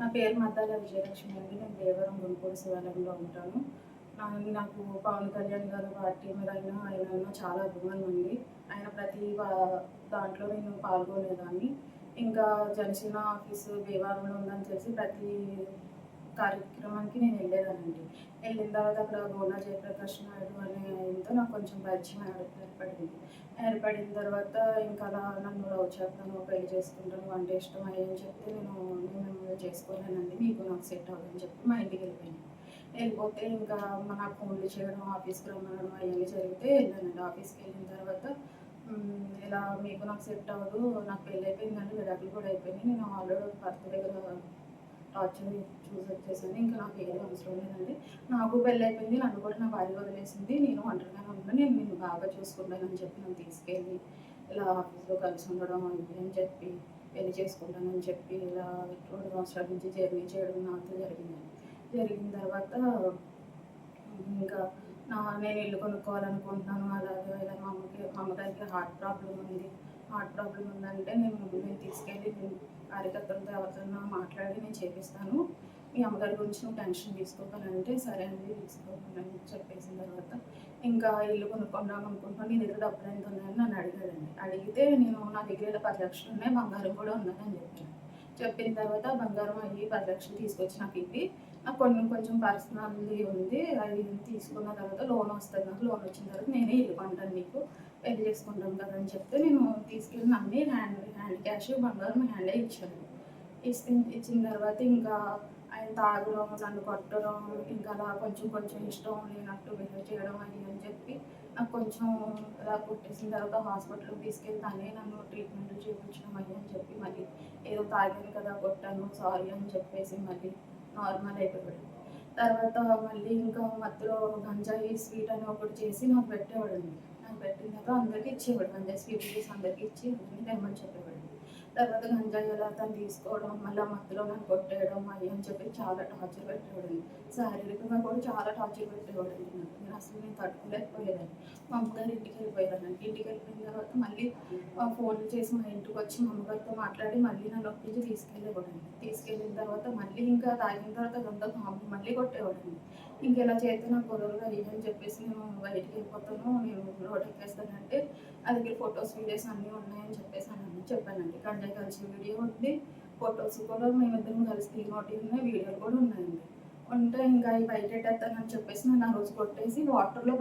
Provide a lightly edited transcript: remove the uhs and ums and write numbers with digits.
నా పేరు మద్దాల విజయలక్ష్మి అండి. నేను దేవరం గుంటూరు శివాలయంలో ఉంటాను. నాకు పవన్ కళ్యాణ్ గారు పార్టీ మీద ఆయన చాలా అభిమానం ఉంది. ఆయన ప్రతి దాంట్లో నేను పాల్గొనేదాన్ని. ఇంకా జనసేన ఆఫీసు భీమవరంలో ఉందని తెలిసి ప్రతి కార్యక్రమానికి నేను వెళ్ళేదానండి. వెళ్ళిన తర్వాత అక్కడ గోనా జయప్రకాష్ నాయుడు అనే ఆయనతో నాకు కొంచెం పరిచయం ఏర్పడింది. ఏర్పడిన తర్వాత ఇంకా అలా నన్ను లవ్ చేస్తాను, పెళ్లి చేసుకుంటాను అంటే ఇష్టం అయ్యని చెప్తే నేను మిమ్మల్ని చేసుకోలేనండి, మీకు నాకు సెట్ అవ్వదని చెప్పి మా ఇంటికి వెళ్ళిపోయాను. వెళ్ళిపోతే ఇంకా నాకు ఫోన్లు చేయడం, ఆఫీస్కి రమ్మనడం అవన్నీ జరిగితే వెళ్ళానండి. ఆఫీస్కి వెళ్ళిన తర్వాత ఇలా మీకు నాకు సెట్ అవ్వదు, నాకు పెళ్ళి అయిపోయిందండి, విడాకులు కూడా అయిపోయినాయి, నేను ఆల్రెడీ భర్త దగ్గర టార్చర్ చూసి వచ్చేసాను, ఇంకా నాకు ఏది అవసరం లేదండి, నాకు పెళ్ళి అయిపోయింది, నన్ను కూడా నా భార్య వదిలేసింది, నేను ఒంటరిగానే ఉన్నాను, నేను నిన్ను బాగా చూసుకుంటానని చెప్పి నన్ను తీసుకెళ్ళి ఇలా ఆఫీస్లో కలిసి ఉండడం అని చెప్పి పెళ్లి చేసుకుంటానని చెప్పి ఇలా 2 సంవత్సరాల నుంచి జర్నీ చేయడం నాతో జరిగిందండి. జరిగిన తర్వాత ఇంకా నేను ఇల్లు కొనుక్కోవాలనుకుంటున్నాను. అలాగే ఇలా మా అమ్మగారికి హార్ట్ ప్రాబ్లమ్ ఉంది. హార్ట్ ప్రాబ్లమ్ ఉందంటే నేను తీసుకెళ్ళి కార్యకర్తలతో ఎవరితోనో మాట్లాడి నేను చేపిస్తాను. మీ అమ్మగారి గురించి నువ్వు టెన్షన్ తీసుకోవాలంటే సరే అండి తీసుకోవాలని చెప్పేసిన తర్వాత ఇంకా ఇల్లు కొనుక్కుందాం అనుకుంటున్నాను. నీ దగ్గర డబ్బులు ఎంత ఉన్నాయని నన్ను అడిగాడండి. అడిగితే నేను నా దగ్గర 10 లక్షలు ఉన్నాయి, బంగారం కూడా ఉందని చెప్పాను. చెప్పిన తర్వాత బంగారం అయ్యి 10 లక్షలు తీసుకొచ్చి నాకు ఇవ్వి, నాకు కొంచెం పర్సనల్ది ఉంది, అది తీసుకున్న తర్వాత లోన్ వస్తుంది, నాకు లోన్ వచ్చిన తర్వాత నేనే ఇల్లు కొంటాను, నీకు పెళ్లి చేసుకుంటాం కదా అని చెప్తే నేను తీసుకెళ్ళి అన్నీ హ్యాండ్ క్యాష్ బంగారం హ్యాండే ఇచ్చాను. ఇచ్చిన తర్వాత ఇంకా ఆయన తాగడం, నన్ను కొట్టడం, ఇంకా అలా కొంచెం ఇష్టం లేనట్టు బిహేవ్ చేయడం అది అని చెప్పి నాకు కొంచెం అలా కొట్టేసిన తర్వాత హాస్పిటల్కి తీసుకెళ్ళి తనే నన్ను ట్రీట్మెంట్ చూపించడం అది అని చెప్పి మళ్ళీ ఏదో తాగాను కదా కొట్టాను సారీ అని చెప్పేసి మళ్ళీ నార్మల్ అయిపోయాడు. తర్వాత మళ్ళీ ఇంకా మధ్యలో గంజాయి స్వీట్ అని ఒకటి చేసి నాకు పెట్టేవాడండి. నాకు పెట్టిన తర్వాత అందరికీ ఇచ్చేవాడు, గంజాయి స్వీట్ చేసి అందరికీ ఇచ్చి అందరినీ తెమ్మని చెప్పేవాడు. తర్వాత గంజాయి అలా తను తీసుకోవడం, మళ్ళీ మధ్యలో నన్ను కొట్టేయడం అది అని చెప్పి చాలా టార్చర్ పెట్టేవాడండి. శారీరకంగా కూడా చాలా టార్చర్ పెట్టేవాడండి నాకు. నేను తట్టుకోలేకపోయేదాన్ని. మా అమ్మగారి ఇంటికి వెళ్ళిపోయేదానండి. ఇంటికి వెళ్ళిపోయిన తర్వాత మళ్ళీ ఫోన్లు చేసి మా ఇంటికి వచ్చి మా అమ్మగారితో మాట్లాడి మళ్ళీ నన్ను ఒప్పించి తీసుకెళ్ళేవాడండి. తీసుకెళ్ళిన తర్వాత మళ్ళీ ఇంకా తాగిన తర్వాత అదంతా కాము మళ్ళీ కొట్టేవాడండి. ఇంకెలా చేస్తే నాకు కుదరదు అది అని చెప్పేసి నేను బయటికి వెళ్ళిపోతాను, నేను రోడ్ ఎక్కేస్తానంటే నా దగ్గర ఫొటోస్ వీడియోస్ అన్నీ ఉన్నాయని చెప్పేసి చెప్పానండి. గంజాయి కలిసి వీడియో ఉంది, ఫొటోస్ కూడా మేమిద్దరం కలిసి దిగినోటి ఉన్నాయి, వీడియోలు కూడా ఉన్నాయండి. ఉంటే ఇంకా అవి బయట పెట్టేస్తానని చెప్పేసి నన్ను ఆ రోజు కొట్టేసి వాటర్లో